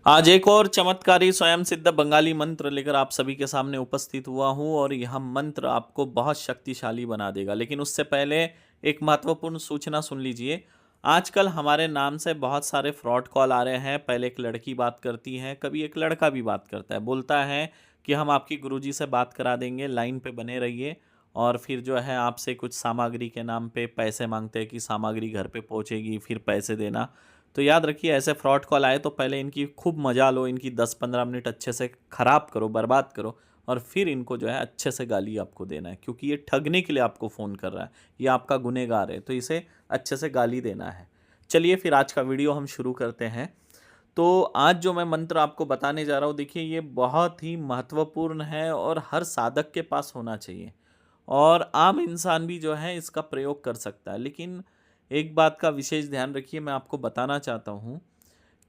आज एक और चमत्कारी स्वयं सिद्ध बंगाली मंत्र लेकर आप सभी के सामने उपस्थित हुआ हूँ और यह मंत्र आपको बहुत शक्तिशाली बना देगा। लेकिन उससे पहले एक महत्वपूर्ण सूचना सुन लीजिए। आजकल हमारे नाम से बहुत सारे फ्रॉड कॉल आ रहे हैं। पहले एक लड़की बात करती है, कभी एक लड़का भी बात करता है, बोलता है कि हम आपकी गुरुजी से बात करा देंगे, लाइन पे बने रहिए। और फिर जो है आपसे कुछ सामग्री के नाम पे पैसे मांगते हैं कि सामग्री घर पे पहुंचेगी, फिर पैसे देना। तो याद रखिए, ऐसे फ्रॉड कॉल आए तो पहले इनकी खूब मजा लो, इनकी 10-15 मिनट अच्छे से ख़राब करो, बर्बाद करो, और फिर इनको जो है अच्छे से गाली आपको देना है, क्योंकि ये ठगने के लिए आपको फ़ोन कर रहा है, ये आपका गुनहगार है, तो इसे अच्छे से गाली देना है। चलिए फिर आज का वीडियो हम शुरू करते हैं। तो आज जो मैं मंत्र आपको बताने जा रहा हूँ, देखिए ये बहुत ही महत्वपूर्ण है और हर साधक के पास होना चाहिए, और आम इंसान भी जो है इसका प्रयोग कर सकता है। लेकिन एक बात का विशेष ध्यान रखिए, मैं आपको बताना चाहता हूँ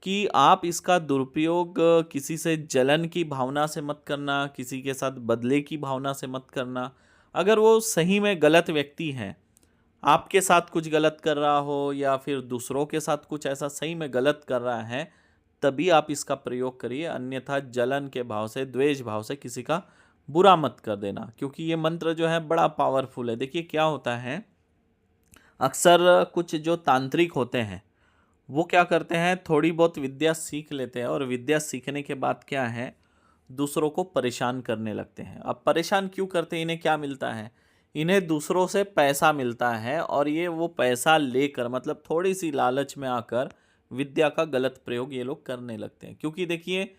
कि आप इसका दुरुपयोग किसी से जलन की भावना से मत करना, किसी के साथ बदले की भावना से मत करना। अगर वो सही में गलत व्यक्ति हैं, आपके साथ कुछ गलत कर रहा हो या फिर दूसरों के साथ कुछ ऐसा सही में गलत कर रहा है, तभी आप इसका प्रयोग करिए। अन्यथा जलन के भाव से, द्वेष भाव से किसी का बुरा मत कर देना, क्योंकि ये मंत्र जो है बड़ा पावरफुल है। देखिए क्या होता है, अक्सर कुछ जो तांत्रिक होते हैं वो क्या करते हैं, थोड़ी बहुत विद्या सीख लेते हैं और विद्या सीखने के बाद क्या है, दूसरों को परेशान करने लगते हैं। अब परेशान क्यों करते हैं, इन्हें क्या मिलता है, इन्हें दूसरों से पैसा मिलता है, और ये वो पैसा लेकर, मतलब थोड़ी सी लालच में आकर विद्या का गलत प्रयोग ये लोग करने लगते हैं। क्योंकि देखिए,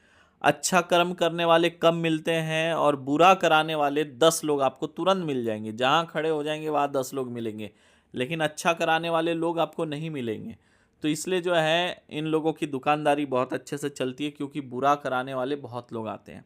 अच्छा कर्म करने वाले कम मिलते हैं और बुरा कराने वाले 10 लोग आपको तुरंत मिल जाएंगे। जहाँ खड़े हो जाएंगे वहाँ 10 लोग मिलेंगे, लेकिन अच्छा कराने वाले लोग आपको नहीं मिलेंगे। तो इसलिए जो है इन लोगों की दुकानदारी बहुत अच्छे से चलती है, क्योंकि बुरा कराने वाले बहुत लोग आते हैं।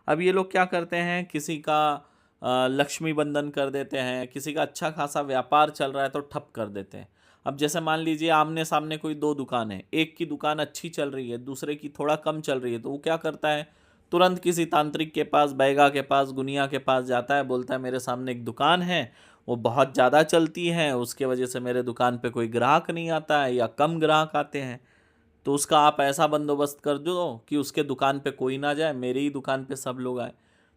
अब ये लोग क्या करते हैं, किसी का लक्ष्मी बंधन कर देते हैं, किसी का अच्छा खासा व्यापार चल रहा है तो ठप कर देते हैं। अब जैसे मान लीजिए आमने सामने कोई दो दुकान है, एक की दुकान अच्छी चल रही है, दूसरे की थोड़ा कम चल रही है, तो वो क्या करता है, तुरंत किसी तांत्रिक के पास, बैगा के पास, गुनिया के पास जाता है, बोलता है मेरे सामने एक दुकान है, वो बहुत ज़्यादा चलती है, उसके वजह से मेरे दुकान पे कोई ग्राहक नहीं आता है या कम ग्राहक आते हैं, तो उसका आप ऐसा बंदोबस्त कर दो कि उसके दुकान पे कोई ना जाए, मेरी ही दुकान पे सब लोग आए।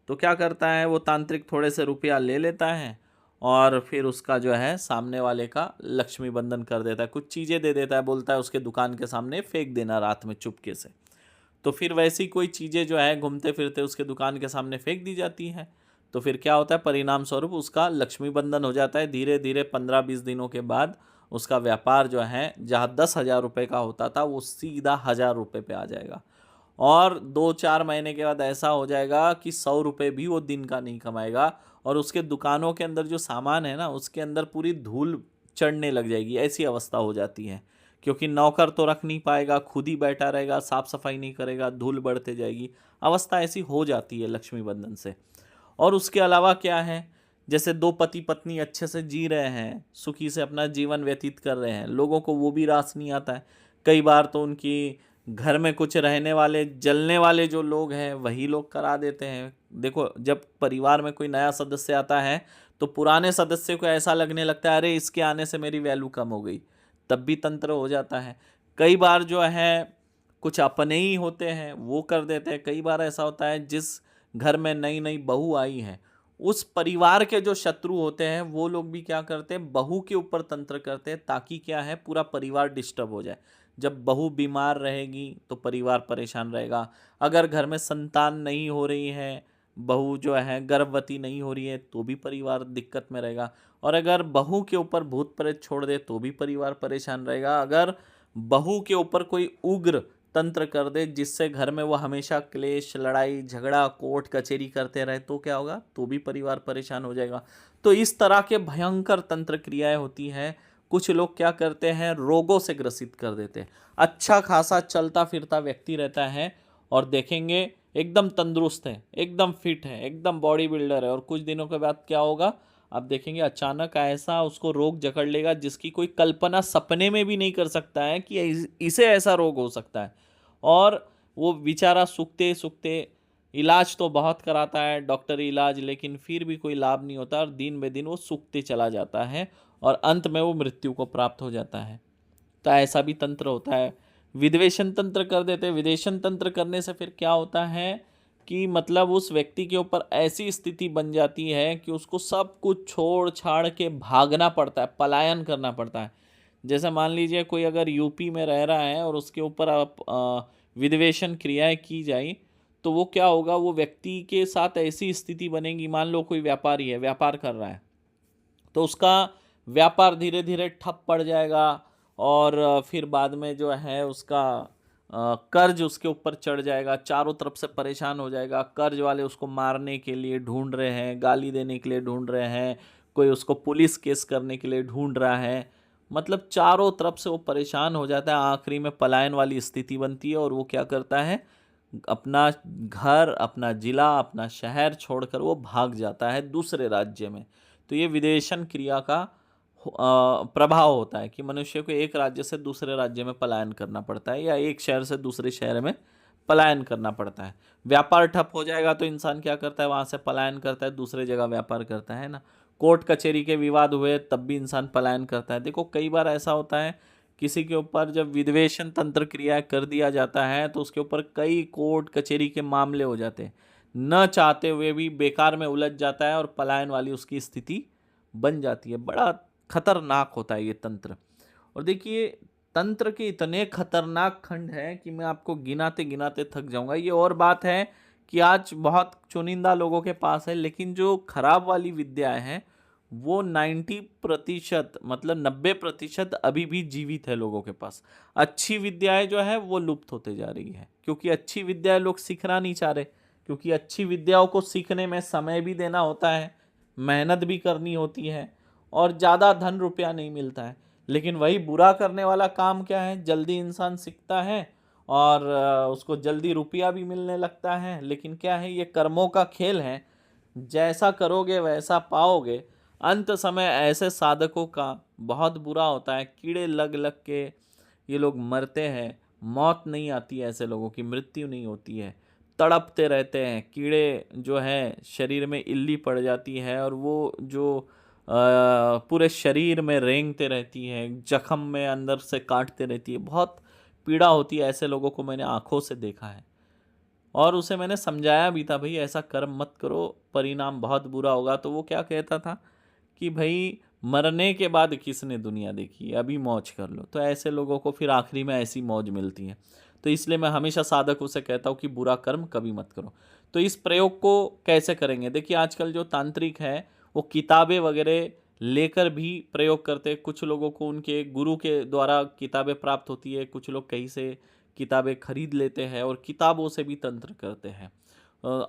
तो क्या करता है, वो तांत्रिक थोड़े से रुपया ले लेता है और फिर उसका जो है सामने वाले का लक्ष्मी बंधन कर देता है, कुछ चीज़ें दे देता है, बोलता है उसके दुकान के सामने फेंक देना रात में चुपके से। तो फिर वैसी कोई चीज़ें जो है घूमते फिरते उसके दुकान के सामने फेंक दी जाती हैं। तो फिर क्या होता है, परिणाम स्वरूप उसका लक्ष्मी बंधन हो जाता है। धीरे धीरे 15-20 दिनों के बाद उसका व्यापार जो है, जहाँ 10,000 रुपये का होता था, वो सीधा 1,000 रुपये पे आ जाएगा। और 2-4 महीने के बाद ऐसा हो जाएगा कि 100 रुपये भी वो दिन का नहीं कमाएगा, और उसके दुकानों के अंदर जो सामान है ना, उसके अंदर पूरी धूल चढ़ने लग जाएगी, ऐसी अवस्था हो जाती है। क्योंकि नौकर तो रख नहीं पाएगा, खुद ही बैठा रहेगा, साफ सफाई नहीं करेगा, धूल बढ़ते जाएगी। अवस्था ऐसी हो जाती है लक्ष्मी बंधन से। और उसके अलावा क्या है, जैसे दो पति पत्नी अच्छे से जी रहे हैं, सुखी से अपना जीवन व्यतीत कर रहे हैं, लोगों को वो भी रास नहीं आता है। कई बार तो उनकी घर में कुछ रहने वाले, जलने वाले जो लोग हैं वही लोग करा देते हैं। देखो, जब परिवार में कोई नया सदस्य आता है तो पुराने सदस्य को ऐसा लगने लगता है, अरे इसके आने से मेरी वैल्यू कम हो गई, तब भी तंत्र हो जाता है। कई बार जो है कुछ अपने ही होते हैं वो कर देते हैं। कई बार ऐसा होता है, जिस घर में नई नई बहू आई है, उस परिवार के जो शत्रु होते हैं वो लोग भी क्या करते हैं, बहू के ऊपर तंत्र करते हैं, ताकि क्या है, पूरा परिवार डिस्टर्ब हो जाए। जब बहू बीमार रहेगी तो परिवार परेशान रहेगा। अगर घर में संतान नहीं हो रही है, बहू जो है गर्भवती नहीं हो रही है, तो भी परिवार दिक्कत में रहेगा। और अगर बहू के ऊपर भूत प्रेत छोड़ दे तो भी परिवार परेशान रहेगा। अगर बहू के ऊपर कोई उग्र तंत्र कर दे जिससे घर में वो हमेशा क्लेश, लड़ाई झगड़ा, कोर्ट कचहरी करते रहे, तो क्या होगा, तो भी परिवार परेशान हो जाएगा। तो इस तरह के भयंकर तंत्र क्रियाएं होती हैं। कुछ लोग क्या करते हैं, रोगों से ग्रसित कर देते हैं। अच्छा खासा चलता फिरता व्यक्ति रहता है और देखेंगे एकदम तंदुरुस्त है, एकदम फिट है, एकदम बॉडी बिल्डर है, और कुछ दिनों के बाद क्या होगा, आप देखेंगे अचानक ऐसा उसको रोग जकड़ लेगा जिसकी कोई कल्पना सपने में भी नहीं कर सकता है कि इसे ऐसा रोग हो सकता है। और वो बेचारा सूखते सूखते इलाज तो बहुत कराता है, डॉक्टरी इलाज, लेकिन फिर भी कोई लाभ नहीं होता, और दिन ब दिन वो सूखते चला जाता है और अंत में वो मृत्यु को प्राप्त हो जाता है। तो ऐसा भी तंत्र होता है। विद्वेषण तंत्र कर देते। विदेशन तंत्र करने से फिर क्या होता है कि मतलब उस व्यक्ति के ऊपर ऐसी स्थिति बन जाती है कि उसको सब कुछ छोड़ छाड़ के भागना पड़ता है, पलायन करना पड़ता है। जैसे मान लीजिए कोई अगर यूपी में रह रहा है और उसके ऊपर आप विद्वेषण क्रियाएं की जाए, तो वो क्या होगा, वो व्यक्ति के साथ ऐसी स्थिति बनेगी। मान लो कोई व्यापारी है, व्यापार कर रहा है, तो उसका व्यापार धीरे धीरे ठप पड़ जाएगा और फिर बाद में जो है उसका कर्ज उसके ऊपर चढ़ जाएगा, चारों तरफ से परेशान हो जाएगा। कर्ज वाले उसको मारने के लिए ढूंढ रहे हैं, गाली देने के लिए ढूंढ रहे हैं, कोई उसको पुलिस केस करने के लिए ढूंढ रहा है। मतलब चारों तरफ से वो परेशान हो जाता है, आखिरी में पलायन वाली स्थिति बनती है और वो क्या करता है, अपना घर, अपना जिला, अपना शहर छोड़कर वो भाग जाता है दूसरे राज्य में। तो ये विदेशन क्रिया का प्रभाव होता है कि मनुष्य को एक राज्य से दूसरे राज्य में पलायन करना पड़ता है या एक शहर से दूसरे शहर में पलायन करना पड़ता है। व्यापार ठप हो जाएगा तो इंसान क्या करता है, वहाँ से पलायन करता है, दूसरे जगह व्यापार करता है ना। कोर्ट कचहरी के विवाद हुए तब भी इंसान पलायन करता है। देखो कई बार ऐसा होता है, किसी के ऊपर जब विद्वेषण तंत्र क्रिया कर दिया जाता है तो उसके ऊपर कई कोर्ट कचहरी के मामले हो जाते हैं, न चाहते हुए भी बेकार में उलझ जाता है और पलायन वाली उसकी स्थिति बन जाती है। बड़ा खतरनाक होता है ये तंत्र। और देखिए तंत्र के इतने खतरनाक खंड हैं कि मैं आपको गिनाते गिनाते थक जाऊंगा। ये और बात है कि आज बहुत चुनिंदा लोगों के पास है, लेकिन जो खराब वाली विद्याएं हैं वो 90% मतलब 90% अभी भी जीवित है लोगों के पास। अच्छी विद्याएं जो है वो लुप्त होते जा रही है, क्योंकि अच्छी विद्याएं लोग सीखना नहीं चाह रहे। क्योंकि अच्छी विद्याओं को सीखने में समय भी देना होता है, मेहनत भी करनी होती है और ज़्यादा धन रुपया नहीं मिलता है। लेकिन वही बुरा करने वाला काम क्या है, जल्दी इंसान सीखता है और उसको जल्दी रुपया भी मिलने लगता है। लेकिन क्या है, ये कर्मों का खेल है, जैसा करोगे वैसा पाओगे। अंत समय ऐसे साधकों का बहुत बुरा होता है, कीड़े लग लग के ये लोग मरते हैं, मौत नहीं आती, ऐसे लोगों की मृत्यु नहीं होती है, तड़पते रहते हैं। कीड़े जो है शरीर में इल्ली पड़ जाती है और वो जो पूरे शरीर में रेंगते रहती है, जख्म में अंदर से काटते रहती है, बहुत पीड़ा होती है। ऐसे लोगों को मैंने आंखों से देखा है और उसे मैंने समझाया भी था, भाई ऐसा कर्म मत करो, परिणाम बहुत बुरा होगा। तो वो क्या कहता था कि भाई मरने के बाद किसने दुनिया देखी है, अभी मौज कर लो। तो ऐसे लोगों को फिर आखिरी में ऐसी मौज मिलती है। तो इसलिए मैं हमेशा साधकों से कहता हूँ कि बुरा कर्म कभी मत करो। तो इस प्रयोग को कैसे करेंगे, देखिए आजकल जो तांत्रिक है वो किताबें वगैरह लेकर भी प्रयोग करते हैं। कुछ लोगों को उनके गुरु के द्वारा किताबें प्राप्त होती है, कुछ लोग कहीं से किताबें खरीद लेते हैं और किताबों से भी तंत्र करते हैं।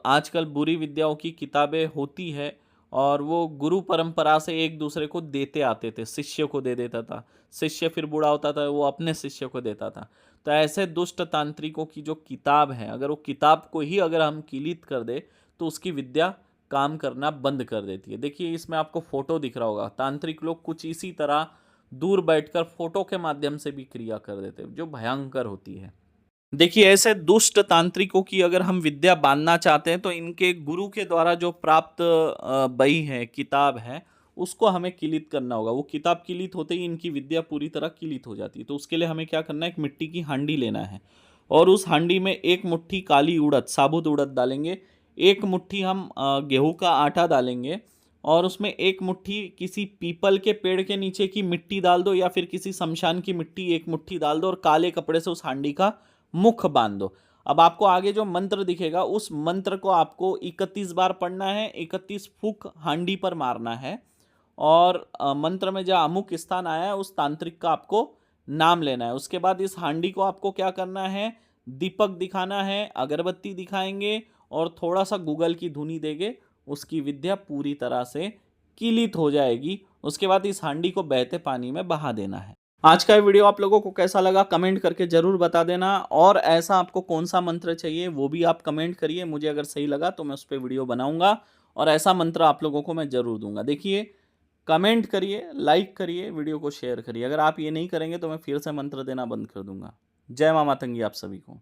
आजकल बुरी विद्याओं की किताबें होती है और वो गुरु परंपरा से एक दूसरे को देते आते थे, शिष्य को दे देता था, शिष्य फिर बूढ़ा होता था वो अपने शिष्य को देता था। तो ऐसे दुष्ट तांत्रिकों की जो किताब है, अगर वो किताब को ही अगर हम किलित कर दे तो उसकी विद्या काम करना बंद कर देती है। देखिए इसमें आपको फोटो दिख रहा होगा, तांत्रिक लोग कुछ इसी तरह दूर बैठकर फोटो के माध्यम से भी क्रिया कर देते हैं, जो भयंकर होती है। देखिए ऐसे दुष्ट तांत्रिकों की अगर हम विद्या बांधना चाहते हैं तो इनके गुरु के द्वारा जो प्राप्त बही है, किताब है, उसको हमें किलित करना होगा। वो किताब किलित होते ही इनकी विद्या पूरी तरह किलित हो जाती है। तो उसके लिए हमें क्या करना है, एक मिट्टी की हांडी लेना है और उस हांडी में एक मुट्ठी काली उड़द, साबुत उड़द डालेंगे, एक मुट्ठी हम गेहूं का आटा डालेंगे और उसमें एक मुट्ठी किसी पीपल के पेड़ के नीचे की मिट्टी डाल दो या फिर किसी शमशान की मिट्टी एक मुट्ठी डाल दो और काले कपड़े से उस हांडी का मुख बांध दो। अब आपको आगे जो मंत्र दिखेगा उस मंत्र को आपको 31 बार पढ़ना है, 31 फूंक हांडी पर मारना है और मंत्र में जहाँ अमुक स्थान आया है उस तांत्रिक का आपको नाम लेना है। उसके बाद इस हांडी को आपको क्या करना है, दीपक दिखाना है, अगरबत्ती दिखाएंगे और थोड़ा सा गूगल की धुनी देंगे, उसकी विद्या पूरी तरह से किलित हो जाएगी। उसके बाद इस हांडी को बहते पानी में बहा देना है। आज का ये वीडियो आप लोगों को कैसा लगा कमेंट करके जरूर बता देना और ऐसा आपको कौन सा मंत्र चाहिए वो भी आप कमेंट करिए। मुझे अगर सही लगा तो मैं उस पर वीडियो बनाऊंगा और ऐसा मंत्र आप लोगों को मैं जरूर दूंगा। देखिए कमेंट करिए, लाइक करिए, वीडियो को शेयर करिए। अगर आप ये नहीं करेंगे तो मैं फिर से मंत्र देना बंद कर दूंगा। जय मां मातंगी आप सभी को।